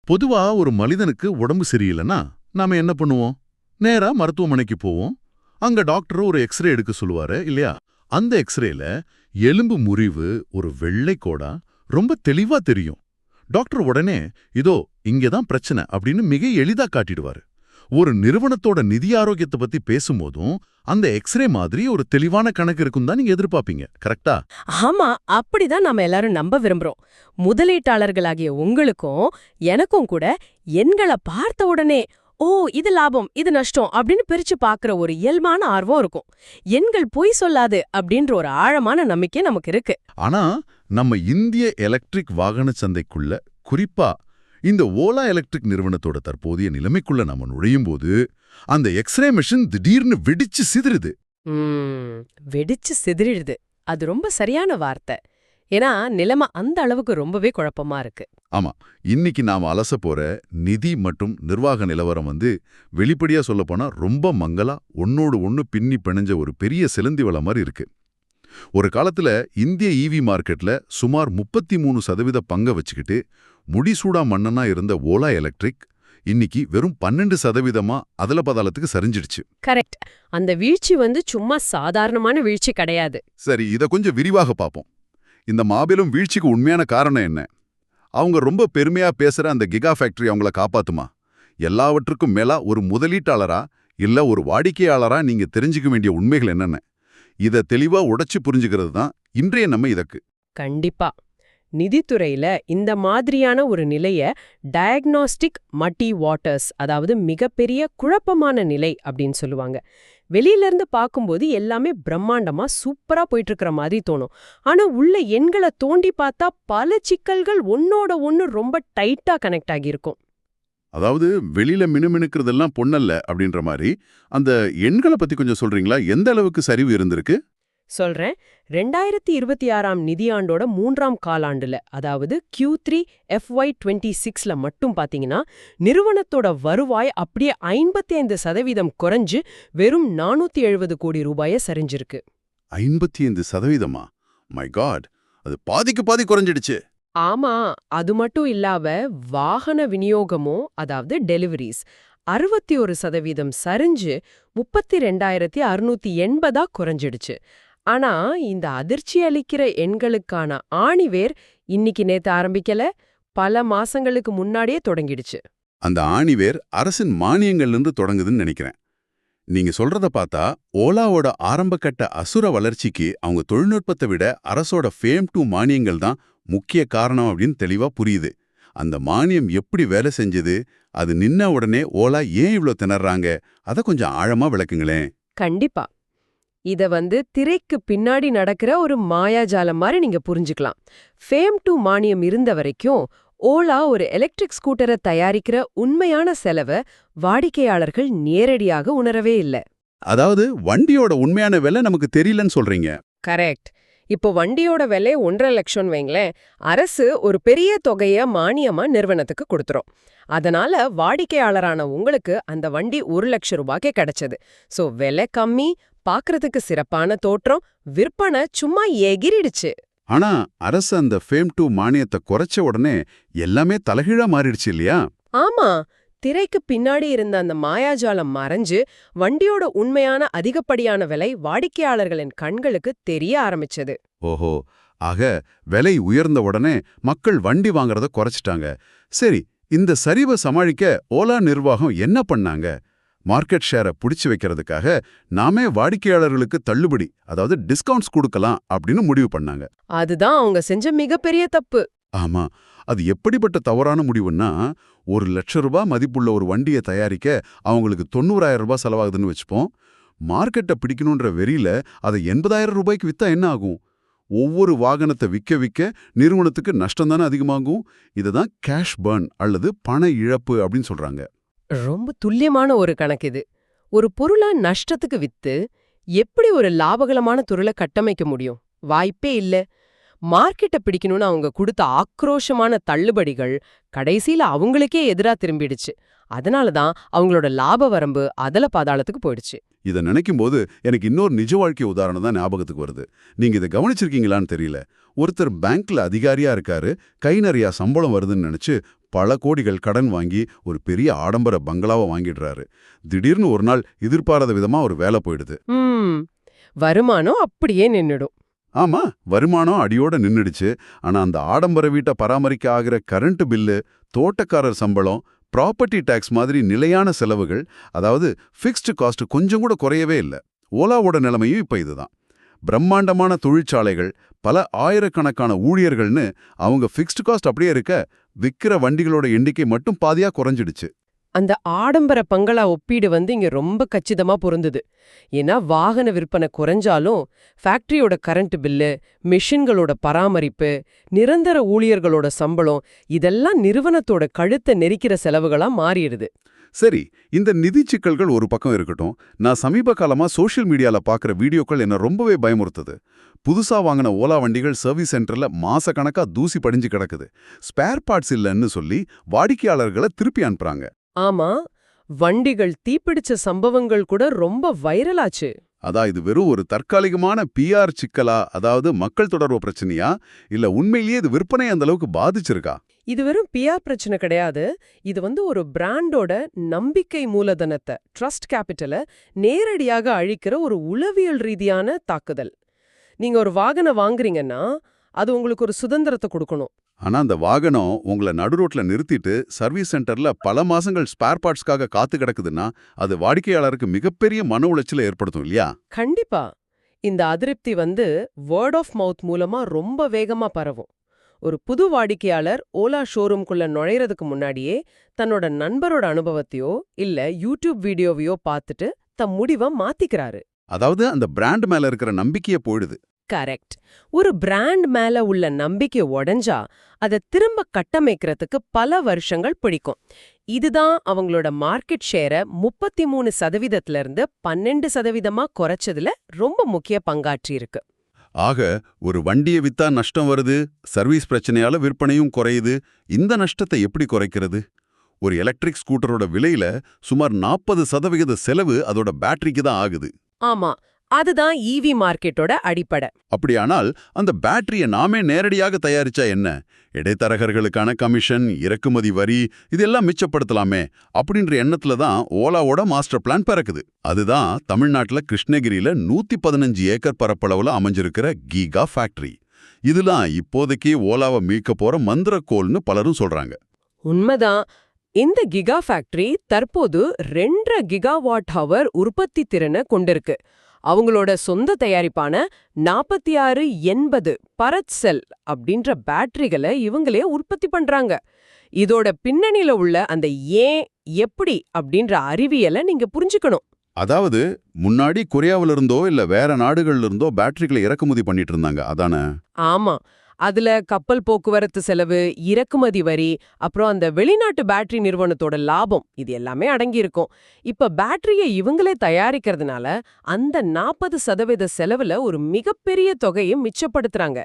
பொதுவா ஒரு மனிதனுக்கு உடம்பு சரியில்லைன்னா நாம என்ன பண்ணுவோம்? நேரா மருத்துவமனைக்கு போவோம். அங்க டாக்டர் ஒரு எக்ஸ்ரே எடுக்க சொல்லுவாரு இல்லையா? அந்த எக்ஸ்ரேல எலும்பு முறிவு ஒரு வெள்ளை கோடா ரொம்ப தெளிவா தெரியும். டாக்டர் உடனே இதோ இங்கதான் பிரச்சனை அப்படின்னு மிக எளிதா காட்டிடுவாரு. ஒரு நிறுவனத்தோட நிதி ஆரோக்கியத்தை பத்தி பேசும்போதும் அந்த எக்ஸ்ரே மாதிரி ஒரு தெளிவான கணக்கு இருக்கும் தான் நீங்க எதிர்பார்ப்பீங்க, கரெக்டா? ஆமா, அப்படிதான் நாம எல்லாரும் நம்ப விரும்புறோம். முதலீட்டாளர்களாகிய உங்களுக்கும் எனக்கும் கூட எண்களை பார்த்த உடனே ஓ இது லாபம் இது நஷ்டம் அப்படின்னு பிரிச்சு பாக்குற ஒரு இயல்பான ஆர்வம் இருக்கும். எண்கள் பொய் சொல்லாது அப்படின்ற ஒரு ஆழமான நம்பிக்கை நமக்கு இருக்கு. ஆனா நம்ம இந்திய எலக்ட்ரிக் வாகன சந்தைக்குள்ள, குறிப்பா இந்த ஓலா எலக்ட்ரிக் நிறுவனத்தோட தற்போதைய நிலைமைக்குள்ள நம்ம நுழையும் போது அந்த எக்ஸ்ரே மெஷின் திடீர்னு வெடிச்சு சிதறுது. வெடிச்சு சிதறிடுது, அது ரொம்ப சரியான வார்த்தை. ஏன்னா நிலைமை அந்த அளவுக்கு ரொம்பவே குழப்பமா இருக்கு. ஆமா, இன்னைக்கு நாம அலச போற நிதி மற்றும் நிர்வாக நிலவரம் வெளிப்படையா சொல்லப்போனா ரொம்ப மங்கலா ஒன்னோடு ஒன்னு பின்னி பிணைஞ்ச ஒரு பெரிய சிலந்தி வலை மாதிரி இருக்கு. ஒரு காலத்துல இந்திய ஈவி மார்க்கெட்ல சுமார் 33% பங்கை வச்சுக்கிட்டு முடிசூடா மன்னனா இருந்த ஓலா எலக்ட்ரிக் இன்னைக்கு வெறும் 12% அதல பதாலத்துக்கு சரிஞ்சிடுச்சு. கரெக்ட். அந்த வீழ்ச்சி சும்மா சாதாரணமான வீழ்ச்சி கிடையாது. சரி, இத கொஞ்சம் விரிவாக பார்ப்போம். இந்த மாபெரும் வீழ்ச்சிக்கு உண்மையான காரணம் என்ன? அவங்க ரொம்ப பெருமையா பேசுற அந்த கிகா ஃபேக்டரி அவங்கள காப்பாத்துமா? எல்லாவற்றுக்கும் மேலா ஒரு முதலீட்டாளரா இல்ல ஒரு வாடிக்கையாளரா நீங்க தெரிஞ்சுக்க வேண்டிய உண்மைகள் என்னென்ன? இத தெளிவா உடைச்சு புரிஞ்சுக்கிறது தான் இன்றைய நம்ம இதற்கு. கண்டிப்பா. நிதித்துறையில இந்த மாதிரியான ஒரு நிலைய டயக்னாஸ்டிக் மட்டி வாட்டர்ஸ், அதாவது மிகப்பெரிய குழப்பமான நிலை அப்படின்னு சொல்லுவாங்க. வெளியில இருந்து பார்க்கும்போது எல்லாமே பிரம்மாண்டமா சூப்பரா போயிட்டு இருக்கிற மாதிரி தோணும். ஆனா உள்ள எண்களை தோண்டி பார்த்தா பல சிக்கல்கள் ஒன்னோட ஒன்னு ரொம்ப டைட்டா கனெக்ட் ஆகியிருக்கும். அதாவது வெளியில மினுமினுக்கிறதெல்லாம் பொன்னல்ல அப்படின்ற மாதிரி அந்த எண்களை பத்தி கொஞ்சம் சொல்றீங்களா? எந்த அளவுக்கு சரிவு இருந்திருக்கு? சொல்றேன். 2026ஆம் நிதியாண்டோட 3ஆம் காலாண்டுல, அதாவது Q3 FY26ல மட்டும் பாத்தீங்கன்னா நிறுவனத்தோட வருவாய் அப்படியே 55% குறைஞ்சு வெறும் 470 கோடி ரூபாய சரிஞ்சிருக்கு. 55%? மை காட், அது பாதிக்கு பாதி குறைஞ்சிடுச்சு. ஆமா, அது மட்டும் இல்லாம வாகன விநியோகமோ, அதாவது டெலிவரிஸ் 61% சரிஞ்சு 32,680 குறைஞ்சிடுச்சு. ஆனா இந்த அதிர்ச்சி அளிக்கிற எண்களுக்கான ஆணிவேர் இன்னைக்கு நேத்து ஆரம்பிக்கல, பல மாசங்களுக்கு முன்னாடியே தொடங்கிடுச்சு. அந்த ஆணிவேர் அரசின் மானியங்கள்ல தொடங்குதுன்னு நினைக்கிறேன். நீங்க சொல்றத பார்த்தா ஓலாவோட ஆரம்பகட்ட அசுர வளர்ச்சிக்கு அவங்க தொழில்நுட்பத்தை விட அரசோட ஃபேம் 2 மானியங்கள் தான் முக்கிய காரணம் அப்படின்னு தெளிவா புரியுது. அந்த மானியம் எப்படி வேலை செஞ்சது, அது நின்ன உடனே ஓலா ஏன் இவ்ளோ திணறாங்க, அதை கொஞ்சம் ஆழமா விளக்குங்களேன். கண்டிப்பா. இத திரைக்கு பின்னாடி நடக்கிற ஒரு மாயாஜாலம் மாதிரி நீங்க புரிஞ்சுக்கலாம். ஃபேம் 2 மானியம் இருந்த வரைக்கும் ஓலா ஒரு எலக்ட்ரிக் ஸ்கூட்டரை தயாரிக்கிற உண்மையான செலவை வாடிக்கையாளர்கள் நேரடியாக உணரவே இல்ல. அதாவது வண்டியோட உண்மையான விலை நமக்கு தெரியலன்னு சொல்றீங்க. கரெக்ட். இப்போ வண்டியோட விலை 1.5 லட்சம் வைங்களேன், அரசு ஒரு பெரிய தொகைய மானியமா நிறுவனத்துக்கு கொடுத்துரும். அதனால வாடிக்கையாளரான உங்களுக்கு அந்த வண்டி 1 லட்சம் ரூபாய்க்கே கிடைச்சது. சோ விலை கம்மி, பாக்குறதுக்கு சிறப்பான தோற்றம், விற்பனை சும்மா எகிரிடுச்சு. ஆனா அரசு அந்த ஃபேம் 2 மானியத்தை குறைச்ச உடனே எல்லாமே தலைகீழா மாறிடுச்சு இல்லையா? ஆமா, திரைக்கு பின்னாடி இருந்த அந்த மாயாஜாலம் மறைஞ்சு வண்டியோட உண்மையான அதிகப்படியான விலை வாடிக்கையாளர்களின் கண்களுக்கு தெரிய ஆரம்பிச்சது. ஓஹோ, ஆக விலை உயர்ந்த உடனே மக்கள் வண்டி வாங்குறத குறைச்சிட்டாங்க. சரி, இந்த சரிவை சமாளிக்க ஓலா நிர்வாகம் என்ன பண்ணாங்க? மார்க்கெட் ஷேரை பிடிச்சு வைக்கிறதுக்காக நாமே வாடிக்கையாளர்களுக்கு தள்ளுபடி, அதாவது டிஸ்கவுண்ட்ஸ் கொடுக்கலாம் அப்படின்னு முடிவு பண்ணாங்க. அதுதான் அவங்க செஞ்ச மிகப்பெரிய தப்பு. ஆமா, அது எப்படிப்பட்ட தவறான முடிவுன்னா, 1 லட்சம் ரூபாய் மதிப்புள்ள ஒரு வண்டியை தயாரிக்க அவங்களுக்கு 90,000 ரூபாய் செலவாகுதுன்னு வச்சுப்போம். மார்க்கெட்டை பிடிக்கணுன்ற வெறியில அதை 80,000 ரூபாய்க்கு வித்தா என்ன ஆகும்? ஒவ்வொரு வாகனத்தை விற்க விற்க நிறுவனத்துக்கு நஷ்டம் தானே அதிகமாகும். இதுதான் கேஷ் பர்ன் அல்லது பண இழப்பு அப்படின்னு சொல்றாங்க. ரொம்ப துல்லியமான ஒரு கணக்கு இது. ஒரு பொருளை நஷ்டத்துக்கு வித்து எப்படி ஒரு லாபகரமான துறையை கட்டமைக்க முடியும்? வாய்ப்பே இல்ல. மார்க்கெட்டை பிடிக்கணும்னு அவங்க கொடுத்த ஆக்ரோஷமான தள்ளுபடிகள் கடைசியில அவங்களுக்கே எதிரா திரும்பிடுச்சு. அதனாலதான் அவங்களோட லாப வரம்பு அதல பாதாளத்துக்கு போயிடுச்சு. இதை நினைக்கும்போது எனக்கு இன்னொரு நிஜ வாழ்க்கை உதாரணம் தான் ஞாபகத்துக்கு வருது. நீங்க இதை கவனிச்சிருக்கீங்களான்னு தெரியல. ஒருத்தர் பேங்க்ல அதிகாரியா இருக்காரு, கை நிறைய சம்பளம் வருதுன்னு நினைச்சு பல கோடிகள் கடன் வாங்கி ஒரு பெரிய ஆடம்பர பங்களாவை வாங்கிடுறாரு. திடீர்னு ஒரு நாள் எதிர்பாராத விதமா ஒரு வேலை போயிடுது. வருமானம் அப்படியே நின்னுடும். ஆமா, வருமானம் அடியோட நின்னுடுச்சு. ஆனா அந்த ஆடம்பர வீட்டை பராமரிக்க ஆகிற கரண்ட் பில்லு, தோட்டக்காரர் சம்பளம், ப்ராப்பர்ட்டி டாக்ஸ் மாதிரி நிலையான செலவுகள், அதாவது ஃபிக்ஸ்டு காஸ்ட் கொஞ்சம் கூட குறையவே இல்லை. ஓலாவோட நிலைமையும் இப்ப இதுதான். பிரம்மாண்டமான தொழிற்சாலைகள், பல ஆயிரக்கணக்கான ஊழியர்கள்னு அவங்க ஃபிக்ஸ்டு காஸ்ட் அப்படியே இருக்க, விக்கிற வண்டிகளோட எண்ணிக்கை மட்டும் பாதியா குறைஞ்சிடுச்சு. அந்த ஆடம்பர பங்களா ஒப்பீடு இங்க ரொம்ப கச்சிதமா பொருந்துது. ஏன்னா வாகன விற்பனை குறைஞ்சாலும் ஃபேக்டரியோட கரண்ட் பில்லு, மிஷின்களோட பராமரிப்பு, நிரந்தர ஊழியர்களோட சம்பளம் இதெல்லாம் நிறுவனத்தோட கழுத்தை நெரிக்கிற செலவுகளா மாறிடுது. சரி, இந்த நிதி சிக்கல்கள் ஒரு பக்கம் இருக்கட்டும். நான் சமீப காலமா சோஷியல் மீடியால பார்க்குற வீடியோக்கள் என்ன ரொம்பவே பயமுறுத்துது. புதுசா வாங்கின ஓலா வண்டிகள் சர்வீஸ் சென்டர்ல மாசக்கணக்கா தூசி படிஞ்சு கிடக்குது. ஸ்பேர் பார்ட்ஸ் இல்லைன்னு சொல்லி வாடிக்கையாளர்களை திருப்பி அனுப்புறாங்க. ஆமா, வண்டிகள் தீப்பிடிச்ச சம்பவங்கள் கூட ரொம்ப வைரலாச்சு. அதான் இது வெறும் ஒரு தற்காலிகமான பிஆர் சிக்கலா, அதாவது மக்கள் தொடர்பு பிரச்சனையா, இல்ல உண்மையிலேயே இது விற்பனை அந்த அளவுக்கு பாதிச்சிருக்கா? இது வெறும் பிஆர் பிரச்சனை கிடையாது. இது ஒரு பிராண்டோட நம்பிக்கை மூலதனத்தை, ட்ரஸ்ட் கேபிட்டலை நேரடியாக அழிக்கிற ஒரு உளவியல் ரீதியான தாக்குதல். நீங்க ஒரு வாகனம் வாங்குறீங்கன்னா அது உங்களுக்கு ஒரு சுதந்திரத்தை கொடுக்கணும். ஆனா அந்த வாகனம் உங்களை நடுரோட்ல நிறுத்திட்டு சர்வீஸ் சென்டர்ல பல மாசங்கள் ஸ்பேர் பார்ட்ஸ்க்காக காத்து கிடக்குதுன்னா அது வாடிக்கையாளருக்கு மிகப்பெரிய மன உளைச்சலை ஏற்படுத்தும் இல்லையா? கண்டிப்பா. இந்த அதிருப்தி வேர்ட் ஆஃப் மவுத் மூலமா ரொம்ப வேகமா பரவும். ஒரு புது வாடிக்கையாளர் ஓலா ஷோரூம்குள்ள நுழையறதுக்கு முன்னாடியே தன்னோட நண்பரோட அனுபவத்தையோ இல்ல யூடியூப் வீடியோவையோ பார்த்துட்டு தம் முடிவை மாத்திக்கிறாரு. அதாவது அந்த பிராண்ட் மேல இருக்கிற நம்பிக்கையே போயிடுது. கரெக்ட். ஒரு பிராண்ட் மேல உள்ள நம்பிக்கை உடைஞ்சா அதை திரும்ப கட்டமைக்கிறதுக்கு பல வருஷங்கள் பிடிக்கும். இதுதான் அவங்களோட மார்க்கெட் ஷேரை 33% 12% குறைச்சதுல ரொம்ப முக்கிய பங்காற்றி இருக்கு. ஆக ஒரு வண்டியை வித்தா நஷ்டம் வருது, சர்வீஸ் பிரச்சனையால விற்பனையும் குறையுது. இந்த நஷ்டத்தை எப்படி குறைக்கிறது? ஒரு எலக்ட்ரிக் ஸ்கூட்டரோட விலையில சுமார் 40% செலவு அதோட பேட்டரிக்கு தான் ஆகுது. ஆமா, அதுதான் ஈவி மார்க்கெட்டோட அடிப்படை. அப்படியானால் அந்த பேட்டரியை நாமே நேரடியாக தயாரிச்சா என்ன? இடைத்தரகர்களுக்கான கமிஷன், இறக்குமதி வரி இதெல்லாம் மிச்சப்படுத்தலாமே அப்படின்ற எண்ணத்துல தான் ஓலாவோட மாஸ்டர் பிளான் பிறக்குது. அதுதான் தமிழ்நாட்டுல கிருஷ்ணகிரியில 115 ஏக்கர் பரப்பளவுல அமைஞ்சிருக்கிற கிகா ஃபேக்டரி. இதெல்லாம் இப்போதைக்கு ஓலாவை மீட்க போற மந்திரக்கோல்னு பலரும் சொல்றாங்க. உண்மைதான். இந்த கிகா ஃபேக்டரி தற்போது 2.5 கிகாவாட் ஹவர் உற்பத்தி திறனை கொண்டிருக்கு. அவங்களோட சொந்த தயாரிப்பான 4680 பரத் செல் அப்படின்ற பேட்டரிகளை இவங்களே உற்பத்தி பண்றாங்க. இதோட பின்னணியில உள்ள அந்த ஏன், எப்படி அப்படின்ற அறிவியலை நீங்க புரிஞ்சுக்கணும். அதாவது முன்னாடி கொரியாவில இருந்தோ இல்ல வேற நாடுகள்ல இருந்தோ பேட்டரிகளை இறக்குமதி பண்ணிட்டு இருந்தாங்க, அதானே? ஆமா. அதுல கப்பல் போக்குவரத்து செலவு, இறக்குமதி வரி, அப்புறம் அந்த வெளிநாட்டு பேட்டரி நிறுவனத்தோட லாபம் இது எல்லாமே அடங்கியிருக்கும். இப்ப பேட்டரியை இவங்களே தயாரிக்கிறதுனால அந்த 40% செலவுல ஒரு மிகப்பெரிய தொகையை மிச்சப்படுத்துறாங்க.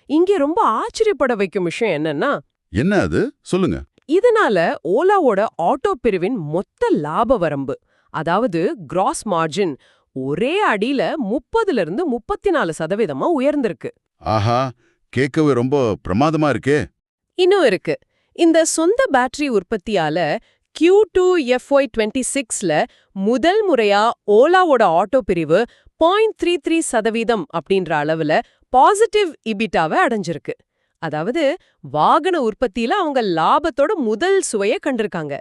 இங்கே ரொம்ப ஆச்சரியப்பட வைக்கும் விஷயம் என்னன்னா, என்ன அது சொல்லுங்க. இதனால ஓலாவோட ஆட்டோ பிரிவின் மொத்த லாப வரம்பு, அதாவது கிராஸ் மார்ஜின், ஒரே அடியில 30% உயர்ந்திருக்கு. ஆஹா, கேட்கவே ரொம்ப பிரமாதமா இருக்கே. இன்னும் இருக்கு. இந்த சொந்த பேட்டரி உற்பத்தியால Q2 FY26ல முதல் முறையா ஓலாவோட ஆட்டோ பிரிவு 0.33% அப்படின்ற அளவுல பாசிட்டிவ் இபிட்டாவை அடைஞ்சிருக்கு. அதாவது வாகன உற்பத்தியில அவங்க லாபத்தோட முதல் சுவையை கண்டிருக்காங்க.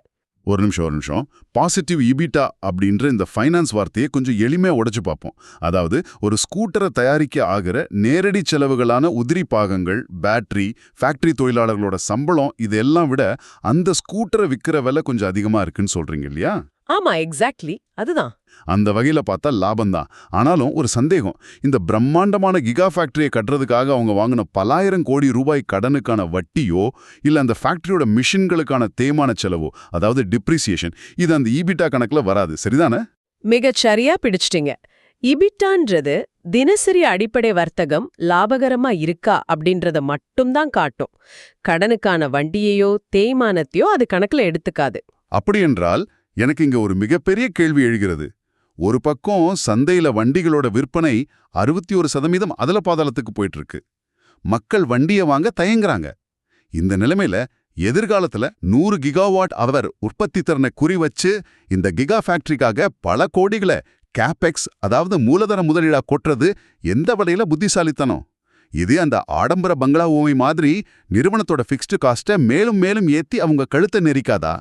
ஒரு நிமிஷம். பாசிட்டிவ் இபிட்டா அப்படின்ற இந்த ஃபைனான்ஸ் வார்த்தையை கொஞ்சம் எளிமையா உடைச்சு பார்ப்போம். அதாவது ஒரு ஸ்கூட்டரை தயாரிக்க ஆகிற நேரடி செலவுகளான உதிரி பாகங்கள், பேட்டரி, ஃபேக்டரி தொழிலாளர்களோட சம்பளம் இதெல்லாம் விட அந்த ஸ்கூட்டரை விற்கிற விலை கொஞ்சம் அதிகமா இருக்குன்னு சொல்றீங்க இல்லையா? ஆமா, எக்ஸாக்ட்லி அதுதான். அந்த வகையில பார்த்தா லாபம்தான். ஆனாலும் ஒரு சந்தேகம். இந்த பிரம்மாண்டமான கிகா ஃபேக்டரியை கட்டுறதுக்காக அவங்க வாங்கின பலாயிரம் கோடி ரூபாய் கடனுக்கான வட்டியோ இல்ல அந்த ஃபேக்டரியோட மிஷின்களுக்கான தேய்மான செலவோ, அதாவது டிப்ரிசியேஷன், இது அந்த ஈபிட்டா கணக்குல வராது, சரிதானே? மிகச் சரியா பிடிச்சிட்டீங்க. இபிட்டான்றது தினசரி அடிப்படை வர்த்தகம் லாபகரமா இருக்கா அப்படின்றத மட்டும்தான் காட்டும். கடனுக்கான வண்டியையோ தேய்மானத்தையோ அது கணக்குல எடுத்துக்காது. அப்படியென்றால் எனக்கு இங்க ஒரு மிகப்பெரிய கேள்வி எழுகிறது. ஒரு பக்கம் சந்தையில வண்டிகளோட விற்பனை 61% அதல பாதாளத்துக்கு போயிட்டு இருக்கு. மக்கள் வண்டியை வாங்க தயங்குறாங்க. இந்த நிலைமையில எதிர்காலத்துல 100 கிகாவாட் அவர் உற்பத்தி திறனை குறி வச்சு இந்த கிகா ஃபேக்டரிக்காக பல கோடிகளை கேபெக்ஸ், அதாவது மூலதன முதலீடா கொட்டுறது எந்த வகையில புத்திசாலித்தனம்? இது அந்த ஆடம்பர பங்களா ஊமை மாதிரி நிறுவனத்தோட ஃபிக்ஸ்டு காஸ்ட்டை மேலும் மேலும் ஏத்தி அவங்க கழுத்தை நெரிக்காதா?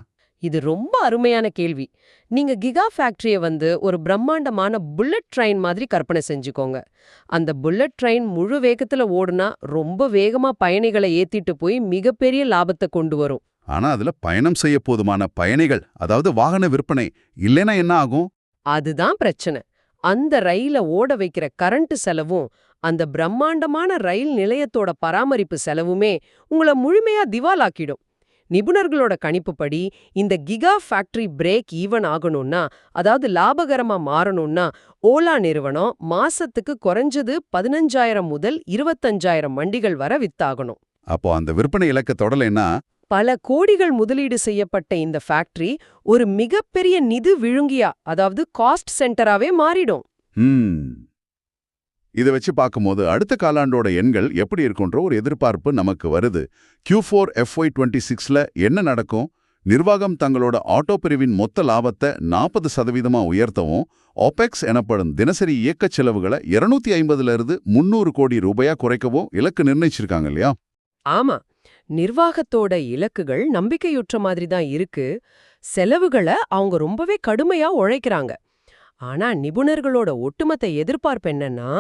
இது ரொம்ப அருமையான கேள்வி. நீங்க கிகா ஃபேக்டரிய ஒரு பிரம்மாண்டமான புல்லட் ட்ரெயின் மாதிரி கற்பனை செஞ்சுக்கோங்க. அந்த புல்லட் ட்ரெயின் முழு வேகத்துல ஓடுனா ரொம்ப வேகமா பயணிகளை ஏத்திட்டு போய் மிகப்பெரிய லாபத்தை கொண்டு வரும். ஆனா அதுல பயணம் செய்ய போதுமான பயணிகள், அதாவது வாகன விற்பனை இல்லைன்னா என்ன ஆகும்? அதுதான் பிரச்சனை. அந்த ரயில ஓட வைக்கிற கரண்ட் செலவும் அந்த பிரம்மாண்டமான ரயில் நிலையத்தோட பராமரிப்பு செலவுமே உங்களை முழுமையா திவாலாக்கிடும். நிபுணர்களோட கணிப்புப்படி இந்த கிகா ஃபேக்டரி பிரேக் ஈவன் ஆகணும்னா, அதாவது லாபகரமா மாறணும்னா, ஓலா நிறுவனம் மாசத்துக்கு குறைஞ்சது 15,000 முதல் 25,000 வண்டிகள் வரை வித்தாகணும். அப்போ அந்த விற்பனை இலக்க தொடலைன்னா பல கோடிகள் முதலீடு செய்யப்பட்ட இந்த ஃபேக்டரி ஒரு மிகப்பெரிய நிதி விழுங்கியா, அதாவது காஸ்ட் சென்டராவே மாறிடும். இதை வச்சு பார்க்கும்போது அடுத்த காலாண்டோட எண்கள் எப்படி இருக்குன்ற ஒரு எதிர்பார்ப்பு நமக்கு வருது. Q4 FY26ல என்ன நடக்கும்? நிர்வாகம் தங்களோட ஆட்டோ பிரிவின் மொத்த லாபத்தை 40% உயர்த்தவும், OPEX எனப்படும் தினசரி இயக்கச் செலவுகளை 250 300 கோடி ரூபாயா குறைக்கவும் இலக்கு நிர்ணயிச்சிருக்காங்க இல்லையா? ஆமா, நிர்வாகத்தோட இலக்குகள் நம்பிக்கையுற்ற மாதிரி தான் இருக்கு. செலவுகளை அவங்க ரொம்பவே கடுமையா உழைக்கிறாங்க. ஆனா நிபுணர்களோட ஒட்டுமொத்த எதிர்பார்ப்பு என்னன்னா,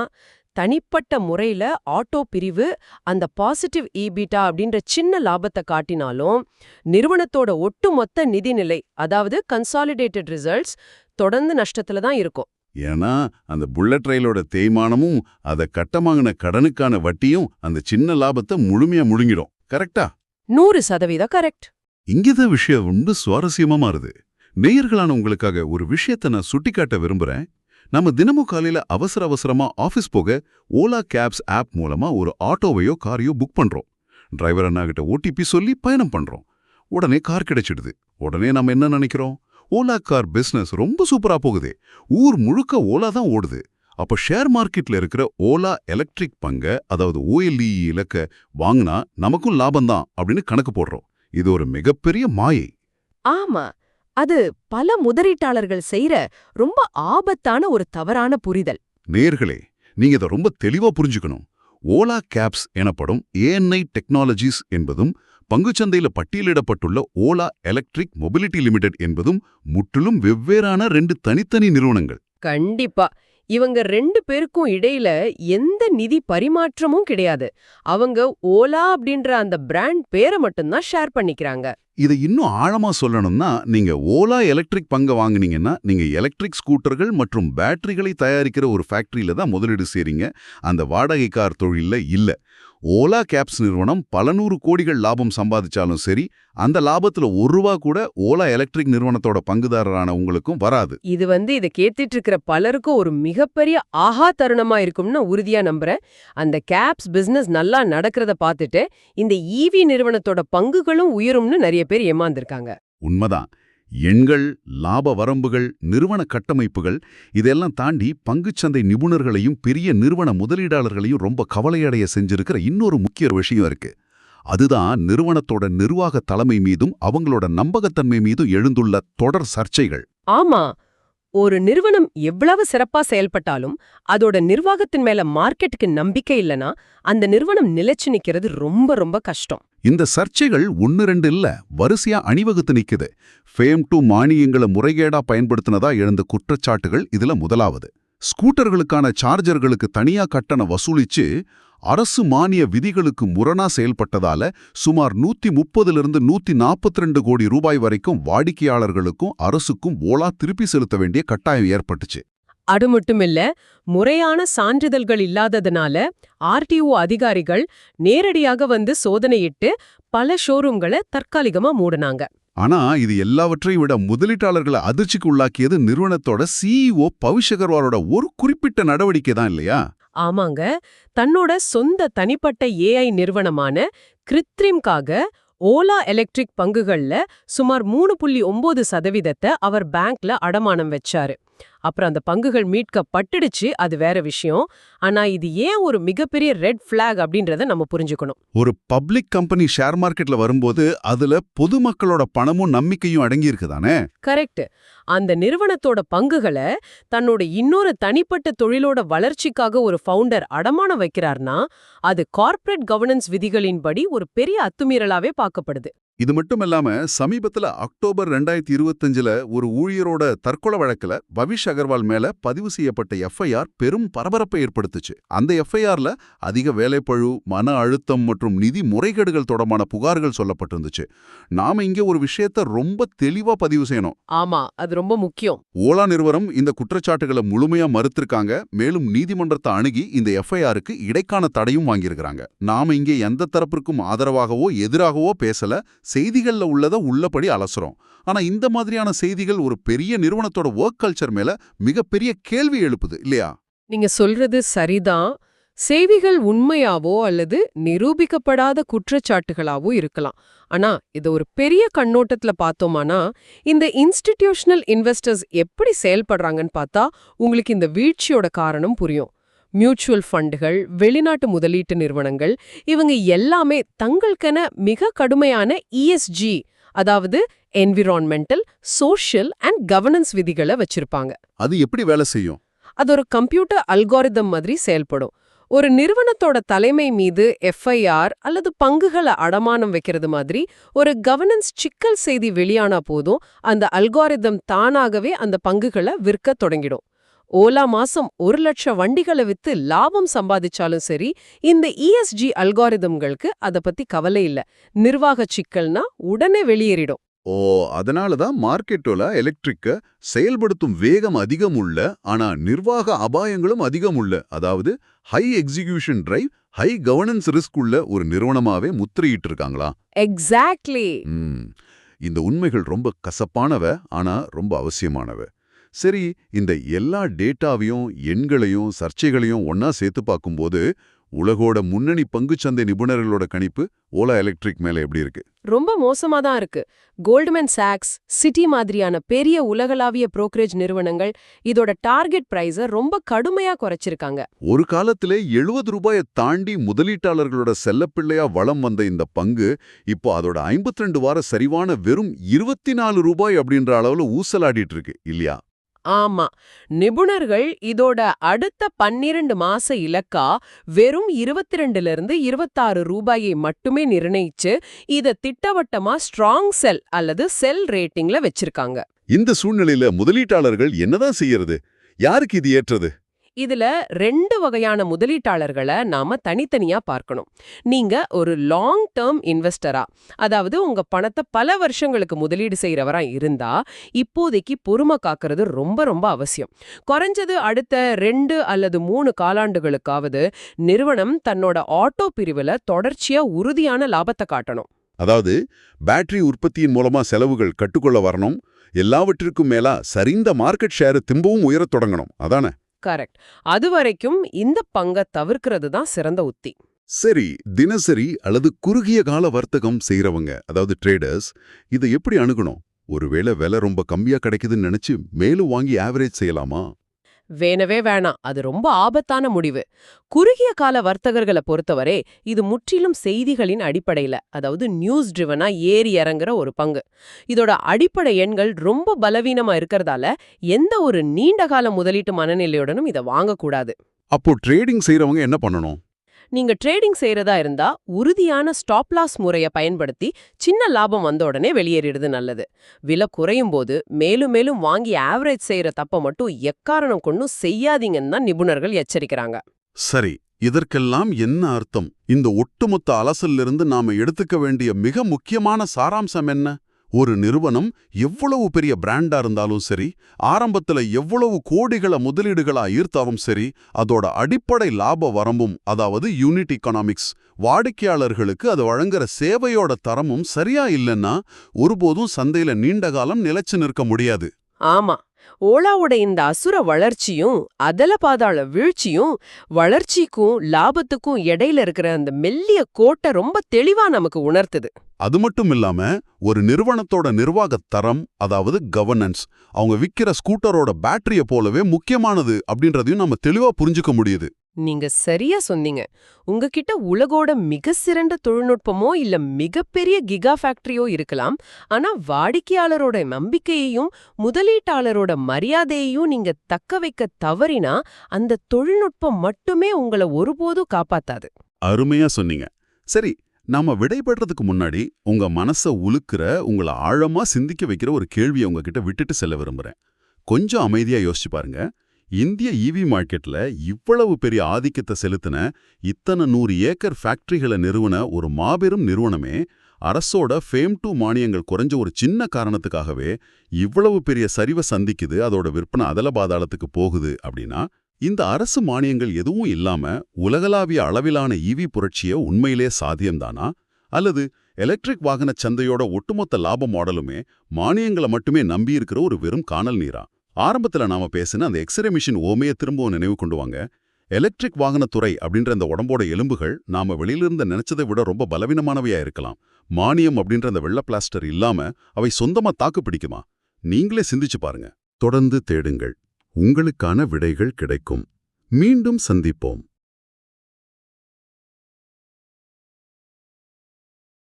தனிப்பட்ட முறையில ஆட்டோ பிரிவு அந்த பாசிட்டிவ் EBITDA அப்படின்ற சின்ன லாபத்தை காட்டினாலும், நிறுவனத்தோட ஒட்டுமொத்த நிதிநிலை, அதாவது கன்சாலிடேட்டட் ரிசல்ட்ஸ் தொடர்ந்து நஷ்டத்துல தான் இருக்கும். ஏன்னா அந்த புல்லட் ரயிலோட தேய்மானமும் அதை கட்டமாங்கின கடனுக்கான வட்டியும் அந்த சின்ன லாபத்தை முழுமையா முழுங்கிடும். கரெக்டா? 100% கரெக்ட். இங்கதான் விஷயம் ரொம்ப சுவாரஸ்யமா மாறுது. நேயர்களான உங்களுக்காக ஒரு விஷயத்தை நான் சுட்டிக்காட்ட விரும்புறேன். நம்ம தினமும் காலையில அவசரமா ஆபீஸ் போக ஓலா கேப்ஸ் ஆப் மூலமா ஒரு ஆட்டோவையோ காரையோ புக் பண்றோம். டிரைவர் அண்ணா கிட்ட OTP சொல்லி பயணம் பண்றோம். உடனே கார் கிடைச்சிடுது. உடனே நம்ம என்ன நினைக்கிறோம்? ஓலா கார் பிசினஸ் ரொம்ப சூப்பரா போகுது, ஊர் முழுக்க ஓலா தான் ஓடுது. அப்ப ஷேர் மார்க்கெட்ல இருக்கிற ஓலா எலக்ட்ரிக் பங்க, அதாவது OLE இலக்க வாங்கினா நமக்கும் லாபம்தான் அப்படின்னு கணக்கு போடுறோம். இது ஒரு மிகப்பெரிய மாயை. ஆமா, அது பல முதலீட்டாளர்கள் செய்யற ரொம்ப ஆபத்தான ஒரு தவறான புரிதல். நேயர்களே, நீங்க இதை ரொம்ப தெளிவா புரிஞ்சுக்கணும். ஓலா கேப்ஸ் எனப்படும் ANI டெக்னாலஜிஸ் என்பதும் பங்குச்சந்தையில பட்டியலிடப்பட்டுள்ள ஓலா எலக்ட்ரிக் மொபிலிட்டி லிமிடெட் என்பதும் முற்றிலும் வெவ்வேறான 2 தனித்தனி நிறுவனங்கள். கண்டிப்பா. இவங்க 2 பேருக்கும் இடையில எந்த நிதி பரிமாற்றமும் கிடையாது. அவங்க ஓலா அப்படின்ற அந்த பிராண்ட் பேரை மட்டும்தான் ஷேர் பண்ணிக்கிறாங்க. இதை இன்னும் ஆழமா சொல்லணும்னா, நீங்க ஓலா எலக்ட்ரிக் பங்க வாங்குனீங்கன்னா, நீங்க எலக்ட்ரிக் ஸ்கூட்டர்கள் மற்றும் பேட்டரிகளை தயாரிக்கிற ஒரு ஃபேக்டரியில தான் முதலீடு செய்றீங்க. அந்த வாடகை கார் தொழில்ல இல்ல. ஓலா கேப்ஸ் நிறுவனம் பல 100 கோடிகள் லாபம் சம்பாதிச்சாலும் சரி, அந்த லாபத்துல ₹1 கூட ஓலா எலக்ட்ரிக் நிறுவனத்தோட பங்குதாரரான உங்களுக்கும் வராது. இது இதை கேட்டுட்டு இருக்கிற பலருக்கும் ஒரு மிகப்பெரிய ஆஹா தருணமா இருக்கும்னு உறுதியா நம்புறேன். அந்த கேப்ஸ் பிசினஸ் நல்லா நடக்கிறத பார்த்துட்டு இந்த EV நிறுவனத்தோட பங்குகளும் உயரும்னு நிறைய பேர் ஏமாந்திருக்காங்க. உண்மைதான். எண்கள், லாப வரம்புகள், நிறுவன கட்டமைப்புகள் இதெல்லாம் தாண்டி பங்குச்சந்தை நிபுணர்களையும் பெரிய நிறுவன முதலீடாளர்களையும் ரொம்ப கவலையடைய செஞ்சிருக்கிற இன்னொரு முக்கிய விஷயம் இருக்கு. அதுதான் நிறுவனத்தோட நிர்வாக தலைமை மீதும் அவங்களோட நம்பகத்தன்மை மீதும் எழுந்துள்ள தொடர் சர்ச்சைகள். ஆமா, ஒரு நிறுவனம் எவ்வளவு சிறப்பா செயல்பட்டாலும் அதோட நிர்வாகத்தின் மேல மார்க்கெட்டுக்கு நம்பிக்கை இல்லனா அந்த நிறுவனம் நிலைச்சு நிக்கிறது ரொம்ப ரொம்ப கஷ்டம். இந்த சர்ச்சைகள் 1-2 இல்ல, வரிசையா அணிவகுத்து நிக்குது. ஃபேம் 2 மானியங்களை முறைகேடா பயன்படுத்தினதா எழுந்த குற்றச்சாட்டுகள் இதுல முதலாவது. ஸ்கூட்டர்களுக்கான சார்ஜர்களுக்கு தனியா கட்டணம் வசூலிச்சு அரசு மானிய விதிகளுக்கு முரணா செயல்பட்டதால சுமார் 130 142 கோடி ரூபாய் வரைக்கும் வாடிக்கையாளர்களுக்கும் அரசுக்கும் ஓலா திருப்பி செலுத்த வேண்டிய கட்டாயம் ஏற்பட்டுச்சு. அது மட்டுமில்ல, முறையான சான்றிதழ்கள் இல்லாததுனால RTO அதிகாரிகள் நேரடியாக சோதனையிட்டு பல ஷோரூம்களை தற்காலிகமா மூடினாங்க. ஆனா இது எல்லாவற்றையும் விட முதலீட்டாளர்களை அதிர்ச்சிக்கு உள்ளாக்கியது நிறுவனத்தோட CEO பவிஷ் அகர்வாலோட ஒரு குறிப்பிட்ட நடவடிக்கை தான் இல்லையா? ஆமாங்க, தன்னோட சொந்த தனிப்பட்ட AI நிறுவனமான கிருத்ரிம்காக ஓலா எலக்ட்ரிக் பங்குகள்ல சுமார் 3.9% அவர் பேங்க்ல அடமானம் வச்சாரு. அப்புறம் அந்த பங்குகள் மீட்கப்பட்டுடுச்சு, அது வேற விஷயம். ஆனா இது ஏன் ஒரு மிகப்பெரிய ரெட் ஃபிளாக் அப்படின்றத நம்ம புரிஞ்சுக்கணும். ஒரு பப்ளிக் கம்பெனி ஷேர் மார்க்கெட்ல வரும்போது அதுல பொதுமக்களோட பணமும் நம்பிக்கையும் அடங்கி இருக்குதானே? கரெக்ட். அந்த நிறுவனத்தோட பங்குகளை தன்னோட இன்னொரு தனிப்பட்ட தொழிலோட வளர்ச்சிக்காக ஒரு ஃபவுண்டர் அடமானம் வைக்கிறார்னா, அது கார்ப்பரேட் கவர்னன்ஸ் விதிகளின்படி ஒரு பெரிய அத்துமீறலாவே பார்க்கப்படுது. இது மட்டும் இல்லாம சமீபத்துல அக்டோபர் 2025ல ஒரு ஊழியரோட தற்கொலை வழக்குல பவிஷ் அகர்வால் மேல பதிவு செய்யப்பட்ட எஃப்ஐஆர் பெரும் பரபரப்பை ஏற்படுத்துச்சு. அந்த எஃப்ஐஆர்ல அதிக வேலைப்பழு, மன அழுத்தம் மற்றும் நிதி முறைகேடுகள் தொடர்பான புகார்கள் சொல்லப்பட்டிருந்துச்சு. நாம இங்க ஒரு விஷயத்த ரொம்ப தெளிவா பதிவு செய்யணும். ஆமா, அது ரொம்ப முக்கியம். ஓலா நிறுவனம் இந்த குற்றச்சாட்டுகளை முழுமையா மறுத்திருக்காங்க. மேலும் நீதிமன்றத்தை அணுகி இந்த எஃப்ஐஆருக்கு இடைக்கான தடையும் வாங்கியிருக்கிறாங்க. நாம இங்கே எந்த தரப்பிற்கும் ஆதரவாகவோ எதிராகவோ பேசல, செய்திகள்ல உள்ளத உள்ளபடி அலசுறோம். ஆனா இந்த மாதிரியான செய்திகள் ஒரு பெரிய நிறுவனத்தோட ஒர்க் கல்ச்சர் மேல மிகப்பெரிய கேள்வி எழுப்புது இல்லையா? நீங்க சொல்றது சரிதான். செய்திகள் உண்மையாவோ அல்லது நிரூபிக்கப்படாத குற்றச்சாட்டுகளாவோ இருக்கலாம். ஆனா இத ஒரு பெரிய கண்ணோட்டத்துல பார்த்தோமானா, இந்த இன்ஸ்டிடியூஷனல் இன்வெஸ்டர்ஸ் எப்படி செயல்படுறாங்கன்னு பார்த்தா உங்களுக்கு இந்த வீழ்ச்சியோட காரணம் புரியும். மியூச்சுவல் ஃபண்டுகள், வெளிநாட்டு முதலீட்டு நிறுவனங்கள், இவங்க எல்லாமே தங்களுக்கென மிக கடுமையான ESG, அதாவது என்விரான்மெண்டல், சோஷியல் அண்ட் கவர்னன்ஸ் விதிகளை வச்சிருப்பாங்க. அது எப்படி வேலை செய்யும்? அது ஒரு கம்ப்யூட்டர் அல்காரிதம் மாதிரி செயல்படும். ஒரு நிறுவனத்தோட தலைமை மீது FIR அல்லது பங்குகளை அடமானம் வைக்கிறது மாதிரி ஒரு கவர்னன்ஸ் சிக்கல் செய்தி வெளியானா போதும் அந்த அல்காரிதம் தானாகவே அந்த பங்குகளை விற்க தொடங்கிடும். ஓலா மாசம் 1,00,000 வண்டிகளை வித்து லாபம் சம்பாதிச்சாலும் சரி, இந்த ESG அல்காரிதம்களுக்கு அத பத்தி கவலை இல்ல. நிர்வாக சிக்கல்னா உடனே வெளியேறிடும். ஓ, அதனாலதான் மார்க்கெட்டோல எலக்ட்ரிக்க செயல்படுத்தும் வேகம் அதிகம் உள்ள, ஆனா நிர்வாக அபாயங்களும் அதிகம் உள்ள, அதாவது high execution drive, high governance risk உள்ள ஒரு நிறுவனமாவே முத்திரையிட்டு இருக்காங்களா? எக்ஸாக்ட்லி. இந்த உண்மைகள் ரொம்ப கசப்பானவ, ஆனா ரொம்ப அவசியமானவ. சரி, இந்த எல்லா டேட்டாவையும் எண்களையும் சர்ச்சைகளையும் ஒன்னா சேர்த்து பார்க்கும்போது உலகோட முன்னணி பங்குச்சந்தை நிபுணர்களோட கணிப்பு ஓலா எலக்ட்ரிக் மேல எப்படி இருக்கு? ரொம்ப மோசமா தான் இருக்கு. கோல்ட்மேன் சாக்ஸ், சிட்டி மாதிரியான பெரிய உலகளாவிய புரோக்கரேஜ் நிறுவனங்கள் இதோட டார்கெட் பிரைஸ ரொம்ப கடுமையா குறைச்சிருக்காங்க. ஒரு காலத்திலே 70 ரூபாயை தாண்டி முதலீட்டாளர்களோட செல்லப்பிள்ளையா வலம் வந்த இந்த பங்கு இப்போ அதோட 52 வார சரிவான வெறும் 24 ரூபாய் அப்படின்ற அளவுல ஊசலாடிட்டு இருக்கு இல்லையா? ஆமா, நிபுணர்கள் இதோட அடுத்த 12 மாச இலக்கா வெறும் 22லிருந்து 26 ரூபாயை மட்டுமே நிர்ணயிச்சு இத திட்டவட்டமா ஸ்ட்ராங் செல் அல்லது செல் ரேட்டிங்ல வச்சிருக்காங்க. இந்த சூழ்நிலையில முதலீட்டாளர்கள் என்னதான் செய்யறது? யாருக்கு இது ஏற்றது? இதுல 2 வகையான முதலீட்டாளர்களை நாம தனித்தனியா பார்க்கணும். நீங்க ஒரு லாங் டேர்ம் இன்வெஸ்டரா, அதாவது உங்க பணத்தை பல வருஷங்களுக்கு முதலீடு செய்யறவரா இருந்தா இப்போதைக்கு பொறுமை காக்கிறது ரொம்ப ரொம்ப அவசியம். குறைஞ்சது அடுத்த 2 அல்லது 3 காலாண்டுகளுக்காவது நிறுவனம் தன்னோட ஆட்டோ பிரிவுல தொடர்ச்சியா உறுதியான லாபத்தை காட்டணும். அதாவது பேட்டரி உற்பத்தியின் மூலமா செலவுகள் கட்டுக்குள்ள வரணும், எல்லாவற்றிற்கும் மேலா சரிந்த மார்க்கெட் ஷேர் திரும்பவும் உயரத் தொடங்கணும். அதானே? கரெக்ட். அது வரைக்கும் இந்த பங்கை தவிர்க்கிறது தான் சிறந்த உத்தி. சரி, தினசரி அல்லது குறுகிய கால வர்த்தகம் செய்யறவங்க, அதாவது ட்ரேடர்ஸ், இதை எப்படி அணுகணும்? ஒருவேளை விலை ரொம்ப கம்மியா கிடைக்குதுன்னு நினைச்சு மேலும் வாங்கி ஆவரேஜ் செய்யலாமா? வேணவே வேணாம். அது ரொம்ப ஆபத்தான முடிவு. குறுகிய கால வர்த்தகர்களை பொறுத்தவரை இது முற்றிலும் செய்திகளின் அடிப்படையில, அதாவது நியூஸ் ட்ரிவனா ஏறி இறங்குற ஒரு பங்கு. இதோட அடிப்படை எண்கள் ரொம்ப பலவீனமா இருக்கிறதால எந்த ஒரு நீண்டகால முதலீட்டு மனநிலையுடனும் இதை வாங்கக்கூடாது. அப்போ ட்ரேடிங் செய்யறவங்க என்ன பண்ணணும்? நீங்க ட்ரேடிங் செய்யறதா இருந்தா உறுதியான ஸ்டாப் லாஸ் முறையை பயன்படுத்தி சின்ன லாபம் வந்த உடனே வெளியேறிடுது நல்லது. விலை குறையும் போது மேலும் மேலும் வாங்கி ஆவரேஜ் செய்யற தப்ப மட்டும் எக்காரணம் கொண்டும் செய்யாதீங்கன்னு தான் நிபுணர்கள் எச்சரிக்கிறாங்க. சரி, இதற்கெல்லாம் என்ன அர்த்தம்? இந்த ஒட்டுமொத்த அலசலிலிருந்து நாம எடுத்துக்க வேண்டிய மிக முக்கியமான சாராம்சம் என்ன? ஒரு நிறுவனம் எவ்வளவு பெரிய பிராண்டா இருந்தாலும் சரி, ஆரம்பத்துல எவ்வளவு கோடிகள முதலீடுகளா ஈர்த்தாலும் சரி, அதோட அடிப்படை லாப வரம்பும், அதாவது யூனிட் எகனாமிக்ஸ், வாடிக்கையாளர்களுக்கு அது வழங்குற சேவையோட தரமும் சரியா இல்லைன்னா ஒருபோதும் சந்தையில நீண்ட காலம் நிலைச்சு நிற்க முடியாது. ஆமா, ஓலாவோட இந்த அசுர வளர்ச்சியும் அதல பாதாள வீழ்ச்சியும் வளர்ச்சிக்கும் லாபத்துக்கும் இடையில இருக்கிற அந்த மெல்லிய கோட்டை ரொம்ப தெளிவா நமக்கு உணர்த்துது. அது மட்டும் இல்லாம ஒரு நிறுவனத்தோட நிர்வாகத் தரம், அதாவது கவர்னன்ஸ், அவங்க விக்கிற ஸ்கூட்டரோட பேட்டரிய போலவே முக்கியமானது அப்படின்றதையும் நம்ம தெளிவா புரிஞ்சுக்க முடியுது. நீங்க சரியா சொன்னீங்க. உங்ககிட்ட உலகோட மிக சிறந்த தொழில்நுட்பமோ இல்ல மிகப்பெரிய கிகா ஃபேக்டரியோ இருக்கலாம். ஆனா வாடிக்கையாளரோட நம்பிக்கையையும் முதலீட்டாளரோட மரியாதையையும் நீங்க தக்க வைக்க தவறினா அந்த தொழில்நுட்பம் மட்டுமே உங்களை ஒருபோதும் காப்பாத்தாது. அருமையா சொன்னீங்க. சரி, நாம விடைபெறதுக்கு முன்னாடி உங்க மனச உலுக்குற, உங்களை ஆழமா சிந்திக்க வைக்கிற ஒரு கேள்வியை உங்ககிட்ட விட்டுட்டு செல்ல விரும்புறேன். கொஞ்சம் அமைதியா யோசிச்சு பாருங்க. இந்திய ஈவி மார்க்கெட்ல இவ்வளவு பெரிய ஆதிக்கத்தை செலுத்தின, இத்தனை 100 ஏக்கர் ஃபேக்டரிகளை நிறுவன ஒரு மாபெரும் நிறுவனமே அரசோட ஃபேம் 2 மானியங்கள் குறைஞ்ச ஒரு சின்ன காரணத்துக்காகவே இவ்வளவு பெரிய சரிவை சந்திக்குது, அதோட விற்பனை அதல பாதாளத்துக்கு போகுது அப்படின்னா, இந்த அரசு மானியங்கள் எதுவும் இல்லாம உலகளாவிய அளவிலான ஈவி புரட்சிய உண்மையிலே சாத்தியம்தானா? அல்லது எலக்ட்ரிக் வாகன சந்தையோட ஒட்டுமொத்த லாப மாடலுமே மானியங்களை மட்டுமே நம்பியிருக்கிற ஒரு வெறும் காணல் நீரா? ஆரம்பத்துல நாம பேசின அந்த எக்ஸ்ரே மிஷின் ஓமையை திரும்பவும் நினைவு கொண்டு வாங்க. எலக்ட்ரிக் வாகனத்துறை அப்படின்ற அந்த உடம்போட எலும்புகள் நாம வெளியிலிருந்து நினைச்சதை விட ரொம்ப பலவீனமானவையா இருக்கலாம். மானியம் அப்படின்ற அந்த வெள்ள பிளாஸ்டர் இல்லாம அவை சொந்தமா தாக்கு பிடிக்குமா? நீங்களே சிந்திச்சு பாருங்க. தொடர்ந்து தேடுங்கள், உங்களுக்கான விடைகள் கிடைக்கும். மீண்டும் சந்திப்போம்.